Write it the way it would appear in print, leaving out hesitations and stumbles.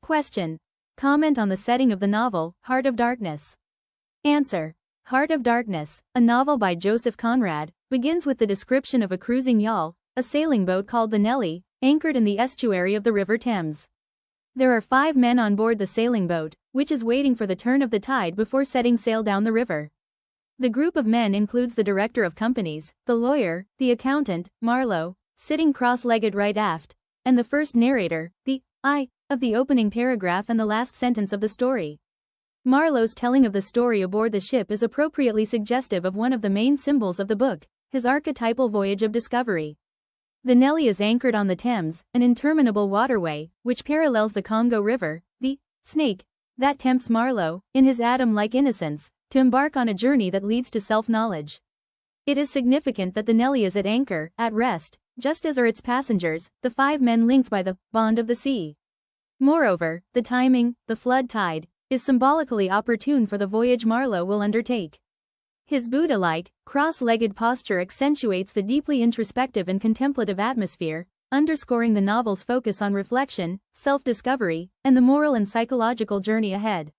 Question. Comment on the setting of the novel, Heart of Darkness. Answer. Heart of Darkness, a novel by Joseph Conrad, begins with the description of a cruising yawl, a sailing boat called the Nelly, anchored in the estuary of the River Thames. There are 5 men on board the sailing boat, which is waiting for the turn of the tide before setting sail down the river. The group of men includes the director of companies, the lawyer, the accountant, Marlowe, sitting cross-legged right aft, and the first narrator, the I, of the opening paragraph and the last sentence of the story. Marlowe's telling of the story aboard the ship is appropriately suggestive of one of the main symbols of the book, his archetypal voyage of discovery. The Nelly is anchored on the Thames, an interminable waterway, which parallels the Congo River, the snake that tempts Marlowe, in his atom-like innocence, to embark on a journey that leads to self-knowledge. It is significant that the Nelly is at anchor, at rest, just as are its passengers, the 5 men linked by the bond of the sea. Moreover, the timing, the flood tide, is symbolically opportune for the voyage Marlowe will undertake. His Buddha-like, cross-legged posture accentuates the deeply introspective and contemplative atmosphere, underscoring the novel's focus on reflection, self-discovery, and the moral and psychological journey ahead.